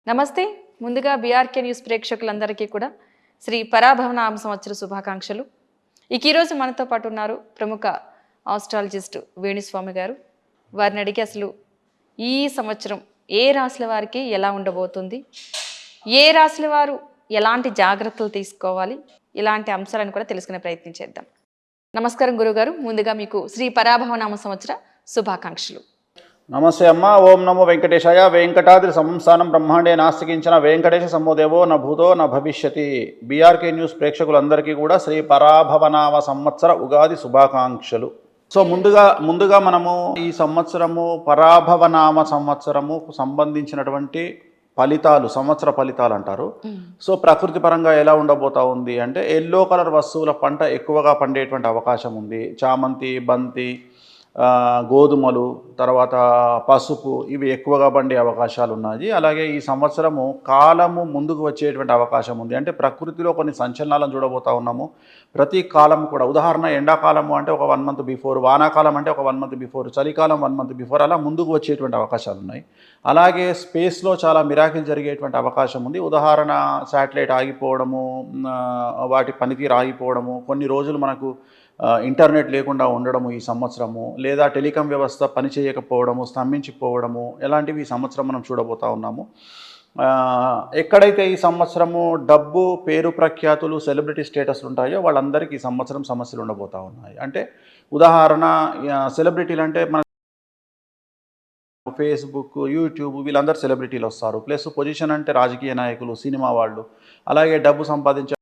నమస్తే. ముందుగా BRK news ప్రేక్షకులందరికీ కూడా శ్రీ పరాభవనామ సంవత్సర శుభాకాంక్షలు. ఈరోజు మనతో పాటు ఉన్నారు ప్రముఖ ఆస్ట్రాలజిస్ట్ వేణుస్వామి గారు. వారిని అడిగి అసలు ఈ సంవత్సరం ఏ రాశుల వారికి ఎలా ఉండబోతుంది, ఏ రాశుల వారు ఎలాంటి జాగ్రత్తలు తీసుకోవాలి, ఇలాంటి అంశాలను కూడా తెలుసుకునే ప్రయత్నం చేద్దాం. నమస్కారం గురుగారు. ముందుగా మీకు శ్రీ పరాభవనామ సంవత్సర శుభాకాంక్షలు. నమస్తే అమ్మ. ఓం నమో వెంకటేశాయ. వెంకటాద్రి సంస్థానం బ్రహ్మాండే నాస్తికించిన వెంకటేశ సమోదేవో న భూతో న భవిష్యతి. బీఆర్కే న్యూస్ ప్రేక్షకులందరికీ కూడా శ్రీ పరాభవనామ సంవత్సర ఉగాది శుభాకాంక్షలు. సో ముందుగా మనము ఈ సంవత్సరము పరాభవనామ సంవత్సరము సంబంధించినటువంటి ఫలితాలు, సంవత్సర ఫలితాలు అంటారు. సో ప్రకృతి పరంగా ఎలా ఉండబోతా ఉంది అంటే, ఎల్లో కలర్ వస్తువుల పంట ఎక్కువగా పండేటువంటి అవకాశం ఉంది. చామంతి, బంతి, గోధుమలు, తర్వాత పసుపు, ఇవి ఎక్కువగా పండే అవకాశాలు ఉన్నాయి. అలాగే ఈ సంవత్సరము కాలము ముందుకు వచ్చేటువంటి అవకాశం ఉంది. అంటే ప్రకృతిలో కొన్ని సంచలనాలను చూడబోతా ఉన్నాము. ప్రతి కాలం కూడా, ఉదాహరణ ఎండాకాలము అంటే ఒక 1 మంత్ బిఫోర్, వానాకాలం అంటే ఒక 1 మంత్ బిఫోర్, చలికాలం 1 మంత్ బిఫోర్, అలా ముందుకు వచ్చేటువంటి అవకాశాలు ఉన్నాయి. అలాగే స్పేస్లో చాలా మిరాకిల్ జరిగేటువంటి అవకాశం ఉంది. ఉదాహరణ శాటిలైట్ ఆగిపోవడము, వాటి పనితీరు ఆగిపోవడము, కొన్ని రోజులు మనకు ఇంటర్నెట్ లేకుండా ఉండడము ఈ సంవత్సరము, లేదా టెలికాం వ్యవస్థ పనిచేయకపోవడము, స్తంభించిపోవడము, ఇలాంటివి ఈ సంవత్సరం మనం చూడబోతా ఉన్నాము. ఎక్కడైతే ఈ సంవత్సరము డబ్బు, పేరు ప్రఖ్యాతులు, సెలబ్రిటీ స్టేటస్లు ఉంటాయో వాళ్ళందరికీ ఈ సంవత్సరం సమస్యలు ఉండబోతూ ఉన్నాయి. అంటే ఉదాహరణ సెలబ్రిటీలు అంటే మన ఫేస్బుక్, యూట్యూబ్, వీళ్ళందరూ సెలబ్రిటీలు వస్తారు. ప్లస్ పొజిషన్ అంటే రాజకీయ నాయకులు, సినిమా వాళ్ళు, అలాగే డబ్బు సంపాదించే